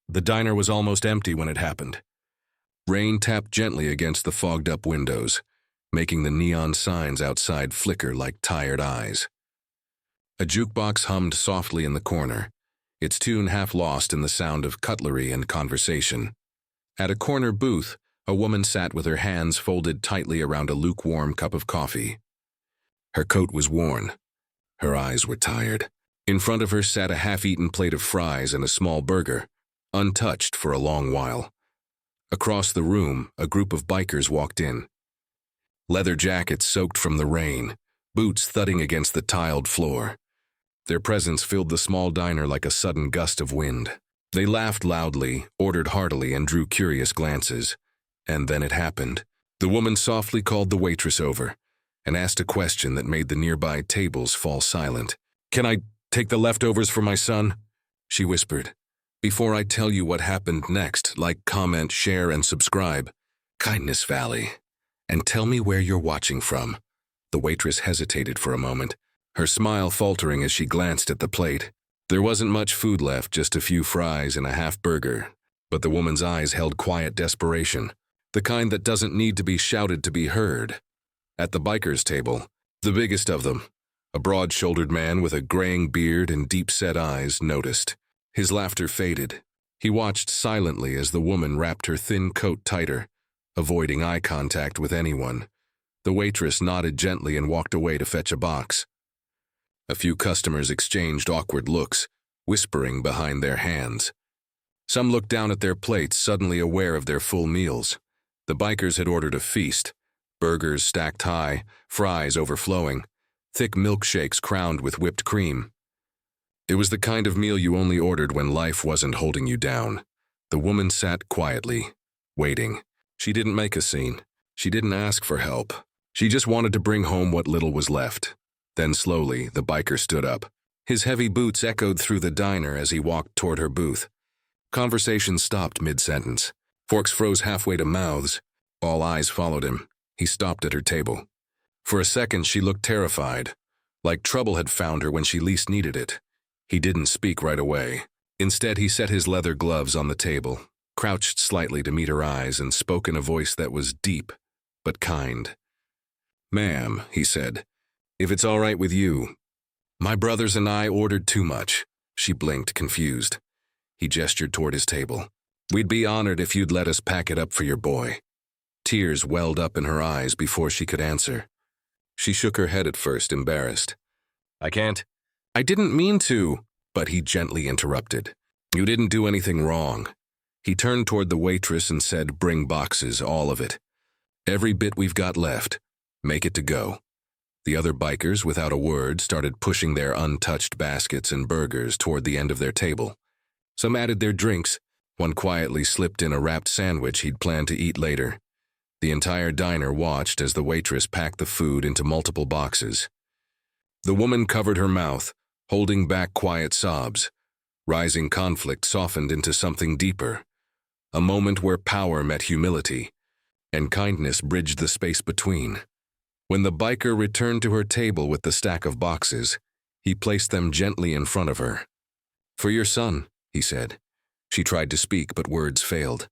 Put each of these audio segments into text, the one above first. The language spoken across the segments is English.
The diner was almost empty when it happened. Rain tapped gently against the fogged-up windows, making the neon signs outside flicker like tired eyes. A jukebox hummed softly in the corner, its tune half lost in the sound of cutlery and conversation. At a corner booth, a woman sat with her hands folded tightly around a lukewarm cup of coffee. Her coat was worn. Her eyes were tired. In front of her sat a half-eaten plate of fries and a small burger, untouched for a long while. Across the room, a group of bikers walked in. Leather jackets soaked from the rain, boots thudding against the tiled floor. Their presence filled the small diner like a sudden gust of wind. They laughed loudly, ordered heartily, and drew curious glances. And then it happened. The woman softly called the waitress over and asked a question that made the nearby tables fall silent. "Can I take the leftovers for my son?" she whispered. "Before I tell you what happened next, like, comment, share, and subscribe. Kindness Valley. And tell me where you're watching from." The waitress hesitated for a moment, her smile faltering as she glanced at the plate. There wasn't much food left, just a few fries and a half burger, but the woman's eyes held quiet desperation, the kind that doesn't need to be shouted to be heard. At the biker's table, the biggest of them, a broad-shouldered man with a graying beard and deep-set eyes, noticed. His laughter faded. He watched silently as the woman wrapped her thin coat tighter, avoiding eye contact with anyone. The waitress nodded gently and walked away to fetch a box. A few customers exchanged awkward looks, whispering behind their hands. Some looked down at their plates, suddenly aware of their full meals. The bikers had ordered a feast, burgers stacked high, fries overflowing, thick milkshakes crowned with whipped cream. It was the kind of meal you only ordered when life wasn't holding you down. The woman sat quietly, waiting. She didn't make a scene. She didn't ask for help. She just wanted to bring home what little was left. Then slowly, the biker stood up. His heavy boots echoed through the diner as he walked toward her booth. Conversation stopped mid-sentence. Forks froze halfway to mouths. All eyes followed him. He stopped at her table. For a second, she looked terrified, like trouble had found her when she least needed it. He didn't speak right away. Instead, he set his leather gloves on the table, crouched slightly to meet her eyes, and spoke in a voice that was deep, but kind. "Ma'am," he said, "if it's all right with you, my brothers and I ordered too much." She blinked, confused. He gestured toward his table. "We'd be honored if you'd let us pack it up for your boy." Tears welled up in her eyes before she could answer. She shook her head at first, embarrassed. "I can't." "I didn't mean to," but he gently interrupted. "You didn't do anything wrong." He turned toward the waitress and said, "Bring boxes, all of it. Every bit we've got left. Make it to go." The other bikers, without a word, started pushing their untouched baskets and burgers toward the end of their table. Some added their drinks. One quietly slipped in a wrapped sandwich he'd planned to eat later. The entire diner watched as the waitress packed the food into multiple boxes. The woman covered her mouth, holding back quiet sobs. Rising conflict softened into something deeper, a moment where power met humility, and kindness bridged the space between. When the biker returned to her table with the stack of boxes, he placed them gently in front of her. "For your son," he said. She tried to speak, but words failed.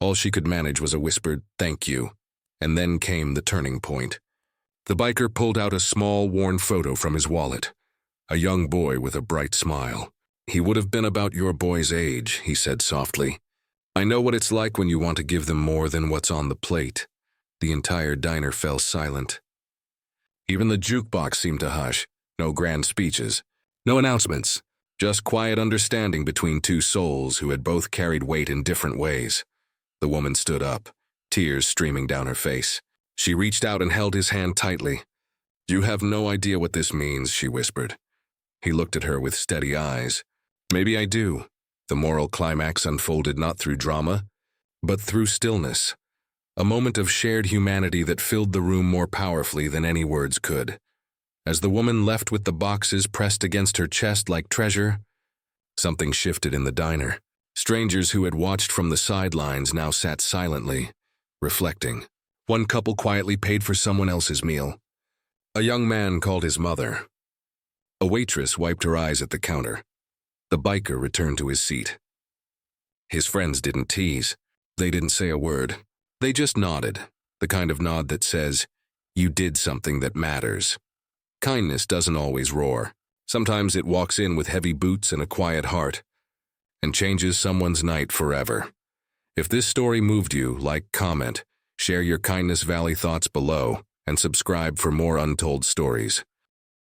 All she could manage was a whispered, "Thank you." And then came the turning point. The biker pulled out a small, worn photo from his wallet. A young boy with a bright smile. "He would have been about your boy's age," he said softly. "I know what it's like when you want to give them more than what's on the plate." The entire diner fell silent. Even the jukebox seemed to hush. No grand speeches. No announcements. Just quiet understanding between two souls who had both carried weight in different ways. The woman stood up, tears streaming down her face. She reached out and held his hand tightly. "You have no idea what this means," she whispered. He looked at her with steady eyes. "Maybe I do." The moral climax unfolded not through drama, but through stillness. A moment of shared humanity that filled the room more powerfully than any words could. As the woman left with the boxes pressed against her chest like treasure, something shifted in the diner. Strangers who had watched from the sidelines now sat silently, reflecting. One couple quietly paid for someone else's meal. A young man called his mother. A waitress wiped her eyes at the counter. The biker returned to his seat. His friends didn't tease. They didn't say a word. They just nodded, the kind of nod that says, "You did something that matters." Kindness doesn't always roar. Sometimes it walks in with heavy boots and a quiet heart, and changes someone's night forever. If this story moved you, like, comment, share your Kindness Valley thoughts below, and subscribe for more untold stories.